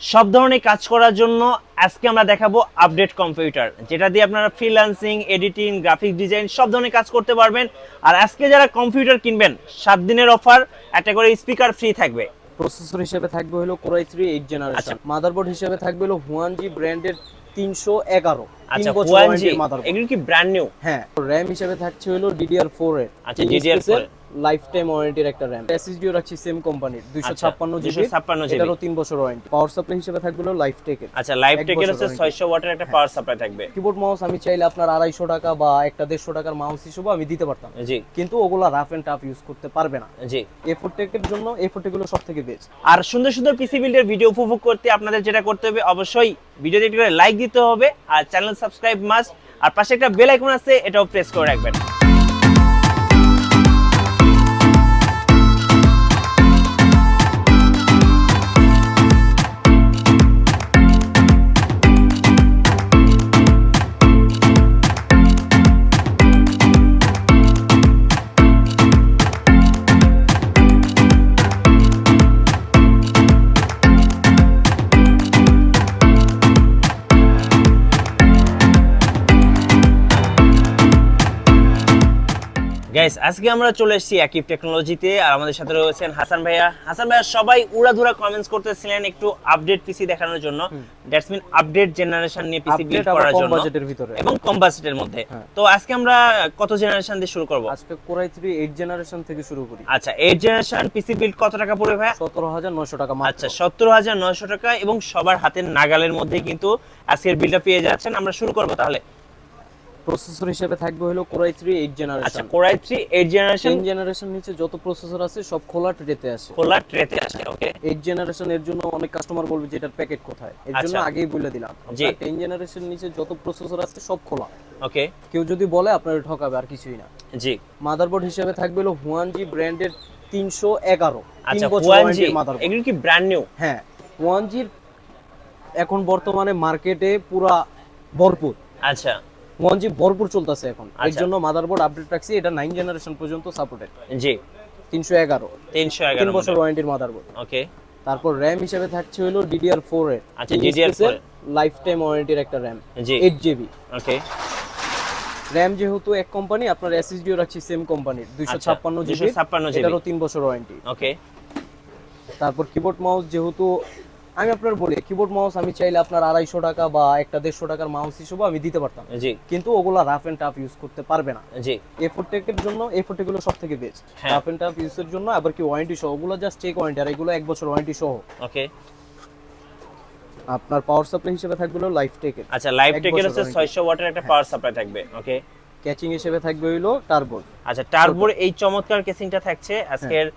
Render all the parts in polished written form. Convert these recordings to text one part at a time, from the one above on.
সব ধরনের কাজ করার জন্য আজকে আমরা দেখাবো আপডেট কম্পিউটার, যেটা দিয়ে আপনারা ফ্রিল্যান্সিং, এডিটিং, গ্রাফিক ডিজাইন সব ধরনের কাজ করতে পারবেন। আর আজকে যারা কম্পিউটার কিনবেন 7 দিনের অফার, একটা করে স্পিকার ফ্রি থাকবে। প্রসেসর হিসেবে থাকবে হলো Core i3 8 জেনারেশন। মাদারবোর্ড হিসেবে থাকবে হলো হুয়ানজি ব্র্যান্ডের 311। আচ্ছা, হুয়ানজি এগুলো কি ব্র্যান্ড নিউ? হ্যাঁ। RAM হিসেবে থাকছে হলো DDR4 এর। আচ্ছা, DDR4 লাইফ টাইম ওয়ারেন্টির একটা RAM। SSDও রাখছি সেম কোম্পানির 256 GB, এটারও 3 বছর ওয়ারেন্টি। পাওয়ার সাপ্লাই হিসেবে থাকবে হলো লাইফটেক এর। আচ্ছা, লাইফটেক এর হচ্ছে 600 ওয়াটের একটা পাওয়ার সাপ্লাই থাকবে। কিবোর্ড মাউস আমি চাইলে আপনার 250 টাকা বা একটা 150 টাকার মাউস হিসেবে আমি দিতে পারতাম, জি, কিন্তু ওগুলা রাফ এন্ড টাফ ইউজ করতে পারবে না। জি, A4 এর জন্য A4 গুলো সবথেকে বেস্ট। আর সুন্দর সুন্দর পিসি বিল্ডের ভিডিও উপভোগ করতে আপনাদের যেটা করতে হবে, অবশ্যই ভিডিওতে একটু লাইক দিতে হবে আর চ্যানেল সাবস্ক্রাইব মাস্ট, আর পাশে একটা বেল আইকন আছে, এটাও প্রেস করে রাখবেন। গাইস, আজকে আমরা চলে এসেছি আকিব টেকনোলজিতে, আর আমাদের সাথে রয়েছেন হাসান ভাইয়া। হাসান ভাইয়া, সবাই উড়াধুরা কমেন্টস করতেছিলেন একটু আপডেট পিসি দেখানোর জন্য, দ্যাটস মিন আপডেট জেনারেশন নিয়ে পিসি বিল্ড করার জন্য, বাজেটের ভিতরে এবং কম বাজেটের মধ্যে। তো আজকে আমরা কত জেনারেশন দিয়ে শুরু করব? আজকে Core i3 8 জেনারেশন থেকে শুরু করি। আচ্ছা, 8 জেনারেশন পিসি বিল্ড কত টাকা পড়বে ভাইয়া? 17900 টাকা মাত্র। আচ্ছা, 17900 টাকা, এবং সবার হাতের নাগালের মধ্যে কিন্তু আজকের বিলটা পেয়ে যাচ্ছেন। আমরা শুরু করব তাহলে। প্রসেসর হিসেবে থাকবে হলো Core i3 8 জেনারেশন। আচ্ছা, Core i3 8 জেনারেশন। 10 জেনারেশন নিচে যত প্রসেসর আছে সব খোলা ট্রেতে আসে। খোলা ট্রেতে আসে, ওকে। 8 জেনারেশন এর জন্য অনেক কাস্টমার বলবে যে এটার প্যাকেট কোথায়, এর জন্য আগেই বলে দিলাম। জি, 10 জেনারেশন নিচে যত প্রসেসর আছে সব খোলা, ওকে। কেউ যদি বলে আপনার ঠকাবে, আর কিছুই না। জি। মাদারবোর্ড হিসেবে থাকবে হলো হুয়ানজি ব্র্যান্ডের 311। আচ্ছা, হুয়ানজি এগুলো কি ব্র্যান্ড নিউ? হ্যাঁ, হুয়ানজির এখন বর্তমানে মার্কেটে পুরা ভরপুর। আচ্ছা, হুয়ানজি ভরপুর চলতেছে এখন, এর জন্য মাদারবোর্ড আপডেট রাখছি। এটা 9 জেনারেশন পর্যন্ত সাপোর্টেড। জি, 311 3 বছর ওয়ারেন্টির মাদারবোর্ড, ওকে। তারপর RAM হিসেবে থাকছে হলো DDR4 এর। আচ্ছা, DDR4 লাইফ টাইম ওয়ারেন্টির একটা RAM, জি, 8 GB, ওকে। RAM যেহেতু এক কোম্পানি, আপনার SSDও রাখছি সেম কোম্পানির 256 GB, এটারও 3 বছর ওয়ারেন্টি, ওকে। তারপর কিবোর্ড মাউস যেহেতু আমি আপনার বলি, কিবোর্ড মাউস আমি চাইলে আপনার 250 টাকা বা একটা 150 টাকার মাউস হিসেবে আমি দিতে পারতাম, জি, কিন্তু ওগুলা রাফ এন্ড টাফ ইউজ করতে পারবে না। জি, A4 এর জন্য A4 গুলো সবথেকে বেস্ট রাফ এন্ড টাফ ইউজের জন্য। আবার কি ওয়ারেন্টি সহ, ওগুলো জাস্ট চেক ওয়ারেন্টি, আর এগুলো 1 বছর ওয়ারেন্টি সহ, ওকে। আপনার পাওয়ার সাপ্লাই হিসেবে থাকবে হলো লাইফটেক এর। আচ্ছা, লাইফটেক এর হচ্ছে 600 ওয়াটের একটা পাওয়ার সাপ্লাই থাকবে, ওকে। ক্যাচিং হিসেবে থাকবে হলো টার্বোর। আচ্ছা, টার্বোর এই চমৎকার কেসিংটা থাকছে আজকের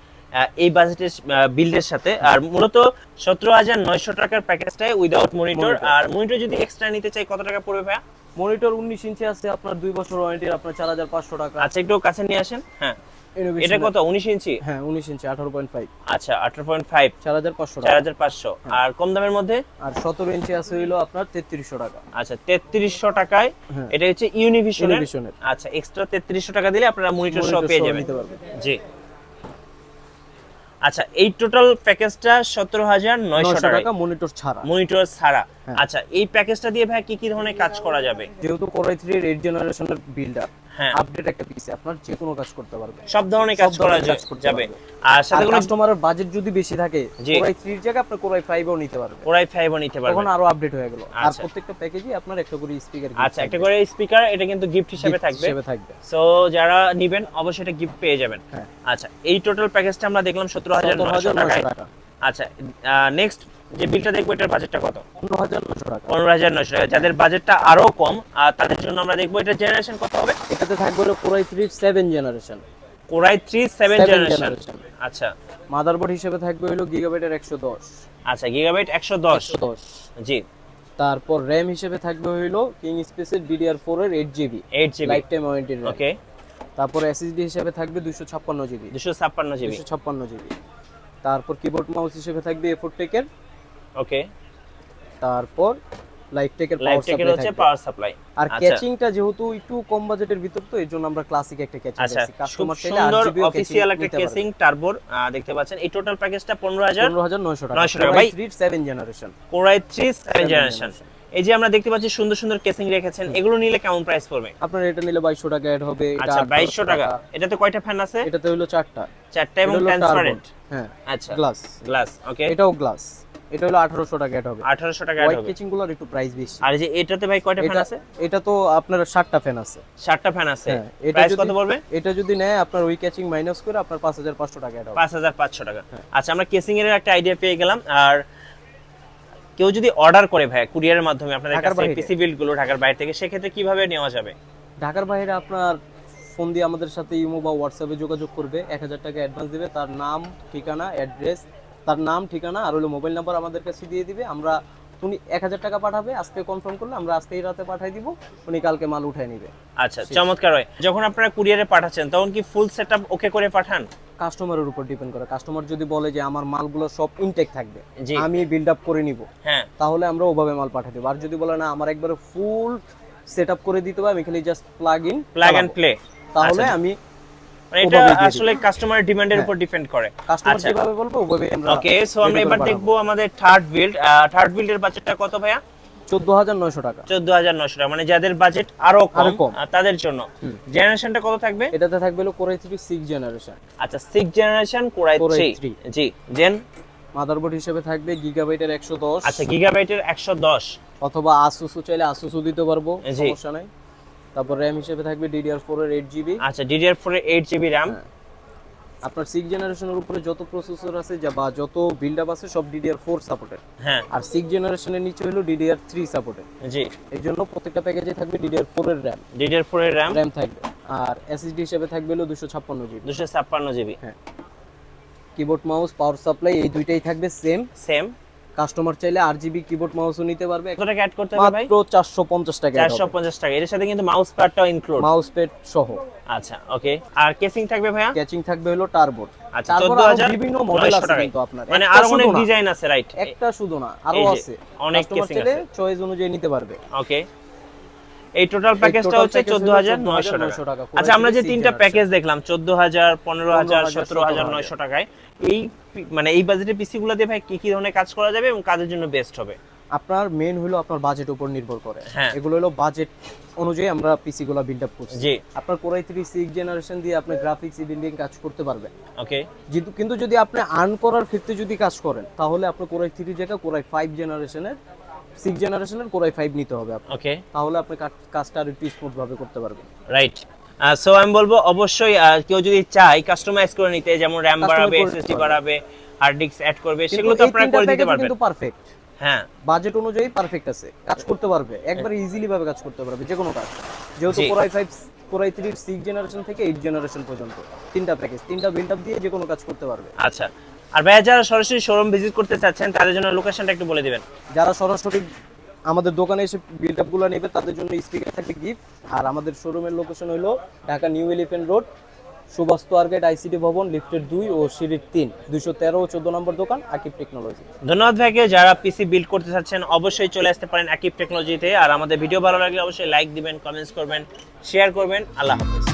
এই বাজেটের বিল্ডের সাথে। আর মূলত 17900 টাকার প্যাকেজটায় উইদাউট মনিটর। আর মনিটর যদি এক্সট্রা নিতে চাই কত টাকা পড়বে ভাইয়া? মনিটর 19 ইঞ্চি আছে আপনার 2 বছর ওয়ারেন্টি, আপনার 4500 টাকা। আচ্ছা, একটু কাছে নিয়ে আসেন। হ্যাঁ, এটা কত? 19 ইঞ্চি? হ্যাঁ, 19 ইঞ্চি 18.5। আচ্ছা, 18.5, 4500 টাকা। 4500। আর কম দামের মধ্যে? আর 17 ইঞ্চি আছে হলো আপনার 3300 টাকা। আচ্ছা, 3300 টাকায়। এটা হচ্ছে ইউনিভিশনের। আচ্ছা, এক্সট্রা 3300 টাকা দিলে আপনারা মনিটর সহ পেয়ে যাবেন। জি। আচ্ছা, এই টোটাল প্যাকেজটা 17900 টাকা মনিটর ছাড়া। মনিটর ছাড়া। আচ্ছা, এই প্যাকেজটা দিয়ে ভাই কি কি ধরনের কাজ করা যাবে? যেহেতু Core i3 এর 8 জেনারেশনের বিল্ডার, হ্যাঁ, আপডেট একটা পিসি, আপনার যে কোনো কাজ করতে পারবে, সব ধরনের কাজ করা যাবে। আর সাথে কোনো কাস্টমারের বাজেট যদি বেশি থাকে, Core i3 এর জায়গায় আপনি Core i5 ও নিতে পারবেন। Core i5 ও নিতে পারবেন, তখন আরো আপডেট হয়ে গেল। আর প্রত্যেকটা প্যাকেজই আপনার একটা করে স্পিকার। আচ্ছা, একটা করে স্পিকার, এটা কিন্তু গিফট হিসেবে থাকবে। সো যারা নেবেন অবশ্যই এটা গিফট পেয়ে যাবেন। আচ্ছা, এই টোটাল প্যাকেজটা আমরা দেখলাম 17900 টাকা। আচ্ছা, নেক্সট যে বিলটা দেখবো, এটার বাজেটটা কত? 15900 টাকা। 15900 টাকা। যাদের বাজেটটা আরো কম, তাদের জন্য আমরা দেখবো এটা জেনারেশন কত হবে? এটাতে থাকবে হলো Core i3 7 generation. Core i3 7 generation. আচ্ছা, মাদারবোর্ড হিসেবে থাকবে হলো গিগাবাইটের 110। আচ্ছা, গিগাবাইট 110। জি। তারপর RAM হিসেবে থাকবে হলো কিং স্পেসের DDR4 এর 8 GB, লাইফ টাইম ওয়ারেন্টি, ওকে। তারপর SSD হিসেবে থাকবে 256 GB, 256 GB। তারপর কিবোর্ড মাউস হিসেবে থাকবে A4 এর, ওকে। তারপর লাইফটেকের হচ্ছে পাওয়ার সাপ্লাই। আর ক্যাচিংটা যেহেতু একটু কম বাজেটের ভিতর, তো এজন্য আমরা ক্লাসিক একটা ক্যাচিং দিয়েছি। কাস্টমার চাইলে আরজিবি অফিশিয়াল একটা ক্যাচিং টার্বোর দেখতে পাচ্ছেন। এই টোটাল প্যাকেজটা 15900 টাকা। 900 টাকা ভাই। 7 জেনারেশন, Core i3 7 জেনারেশন। এই যে আমরা দেখতে পাচ্ছি সুন্দর সুন্দর কেসিং রেখেছেন, এগুলো নিলে কেমন প্রাইস পড়বে? আপনার এটা নিলে 2200 টাকা এড হবে। আচ্ছা 2200 টাকা। এটাতে কয়টা ফ্যান আছে? এটাতে হলো 4টা এবং ট্রান্সপারেন্ট। হ্যাঁ আচ্ছা গ্লাস ওকে। এটাও গ্লাস, এটা হলো 1800 টাকা এড হবে। 1800 টাকা এড হবে। হোয়াইট কেচিং গুলোর একটু প্রাইস বেশি। আর এই যে এটাতে ভাই কয়টা ফ্যান আছে? এটা তো আপনার 7টা ফ্যান আছে। 7টা ফ্যান আছে। প্রাইস কত পড়বে? এটা যদি নেয় আপনার ওই কেচিং মাইনাস করে আপনার 5500 টাকা এড হবে। 5500 টাকা। আচ্ছা আমরা কেসিং এর একটা আইডিয়া পেয়ে গেলাম। আর কেউ যদি অর্ডার করে ভাই কুরিয়ারের মাধ্যমে আপনাদের কাছে পিসি বিল্ড গুলো ঢাকার বাইরে থেকে, সেক্ষেত্রে কিভাবে নেওয়া যাবে? ঢাকার বাইরে আপনার ফোন দিয়ে আমাদের সাথে ইমো বা হোয়াটসঅ্যাপে যোগাযোগ করবে, 1000 টাকা অ্যাডভান্স দিবে, তার নাম ঠিকানা অ্যাড্রেস, আর হলো মোবাইল নাম্বার আমাদের কাছে দিয়ে দিবে। আমরা উনি 1000 টাকা পাঠাবে, আজকে কনফার্ম করলে আমরা আজকেই রাতে পাঠিয়ে দিব, উনি কালকে মাল উঠায় নেবে। আচ্ছা চমৎকার হয়। যখন আপনারা কুরিয়ারে পাঠাচ্ছেন তখন কি ফুল সেটআপ ওকে করে পাঠান? কাস্টমারের উপর ডিপেন্ড করে। কাস্টমার যদি বলে যে আমার মালগুলো সব ইনটেক থাকবে, আমি বিল্ড আপ করে নিব, হ্যাঁ, তাহলে আমরা ওভাবে মাল পাঠিয়ে দেব। আর যদি বলে না আমার একবারে ফুল সেটআপ করে দিতে হবে, আমি খালি জাস্ট প্লাগ এন্ড প্লে, তাহলে আমি এটা আসলে কাস্টমারের ডিমান্ডের উপর ডিপেন্ড করে। কাস্টমার যেভাবে বলবে ওভাবে আমরা। ওকে সো আমরা এবার দেখব আমাদের থার্ড বিল্ডের বাজেটটা কত ভাইয়া? 14900 টাকা। 14900 টাকা, মানে যাদের বাজেট আরো কম তাদের জন্য। জেনারেশনটা কত থাকবে? এটাতে থাকবে হলো Core i3 6 জেনারেশন। আচ্ছা 6 জেনারেশন Core i3 জি। দেন মাদারবোর্ড হিসেবে থাকবে গিগাবাইটের 110। আচ্ছা গিগাবাইটের 110, অথবা আসুস চাইলে আসুসও দিতে পারবো, সমস্যা নাই। তারপর র‍্যাম হিসেবে থাকবে DDR4 এর 8GB। আচ্ছা DDR4 এর 8GB র‍্যাম। আপনার 6 জেনারেশনের উপরে যত প্রসেসর আছে বা যত বিল্ড আপ আছে সব DDR4 সাপোর্টেড। হ্যাঁ। আর 6 জেনারেশনের নিচে হলো DDR3 সাপোর্টেড। জি। এর জন্য প্রত্যেকটা প্যাকেজে থাকবে DDR4 এর র‍্যাম। DDR4 এর র‍্যাম থাকবে। আর SSD হিসেবে থাকবে হলো 256GB। 256GB। হ্যাঁ। কিবোর্ড মাউস পাওয়ার সাপ্লাই এই দুইটাই থাকবে সেম। কাস্টমার চাইলে RGB কিবোর্ড মাউসও নিতে পারবে। কত টাকা অ্যাড করতে হবে ভাই? মাত্র 450 টাকা। 450 টাকা। এর সাথে কিন্তু মাউস প্যাডটাও ইনক্লুড, মাউস প্যাড সহ। আচ্ছা ওকে। আর কেসিং থাকবে ভাইয়া? কেসিং থাকবে হলো টার্বো। আচ্ছা 14000 বিভিন্ন মডেল আছে কিন্তু আপনার, মানে আরো অনেক ডিজাইন আছে, রাইট? একটা শুধু না, আরো আছে, অনেক কেসিং আছে, চয়েস অনুযায়ী নিতে পারবে। ওকে। এই টোটাল প্যাকেজটা হচ্ছে 14900 টাকা। আচ্ছা আমরা যে তিনটা প্যাকেজ দেখলাম 14000, 15000, 17900 টাকায়, এই মানে এই বাজেটের পিসি গুলো দিয়ে ভাই কি কি ধরনের কাজ করা যাবে এবং কাজের জন্য বেস্ট হবে? আপনার মেইন হলো আপনার বাজেট উপর নির্ভর করে। এগুলো হলো বাজেট অনুযায়ী আমরা পিসি গুলো বিল্ড আপ করছি। জি। আপনার Core i3 6 জেনারেশন দিয়ে আপনি গ্রাফিক্স এডিটিং কাজ করতে পারবেন। ওকে। কিন্তু যদি আপনি আর্ন করার ক্ষেত্রে যদি কাজ করেন, তাহলে আপনি Core i3 জায়গা Core i5 জেনারেশনের 6 জেনারেশনের Core i5 নিতে হবে আপনাকে। ওকে। তাহলে আপনি কাজটা আরো একটু স্মুথ ভাবে করতে পারবেন। রাইট। সো আমি বলবো অবশ্যই কেউ যদি চায় কাস্টমাইজ করে নিতে, যেমন র‍্যাম বাড়াবে, এসএসডি বাড়াবে, হার্ড ডিস্ক অ্যাড করবে, সেগুলো তো আপনারা করে দিতে পারবেন। কিন্তু পারফেক্ট। হ্যাঁ, বাজেট অনুযায়ী পারফেক্ট আছে, কাজ করতে পারবে, একবারে ইজিলি ভাবে কাজ করতে পারবে যে কোনো কাজ। যেহেতু Core i3 6 জেনারেশন থেকে 8 জেনারেশন পর্যন্ত তিনটা প্যাকেজ, তিনটা বিল্ড আপ দিয়ে যে কোনো কাজ করতে পারবে। আচ্ছা। আর ভাইয়া যারা সরাসরি শোরুম ভিজিট করতে চাচ্ছেন তাদের জন্য লোকেশনটা একটু বলে দিবেন। যারা সরাসরি আমাদের দোকানে এসে বিল্ড আপ গুলো নেবে তাদের জন্য স্পিকার থাকবে গিফট। আর আমাদের শোরুমের লোকেশন হলো Dhaka new elephant road, Suvastu arcade, ICT ভবন, লিফটের 2 ও সিঁড়ির 3, 213 ও 14 নম্বর দোকান, আকিব টেকনোলজি। ধন্যবাদ ভাইকে। যারা পিসি বিল্ড করতে চাচ্ছেন অবশ্যই চলে আসতে পারেন আকিব টেকনোলজিতে। আর আমাদের ভিডিও ভালো লাগলে অবশ্যই লাইক দিবেন, কমেন্টস করবেন, শেয়ার করবেন। আল্লাহ হাফেজ।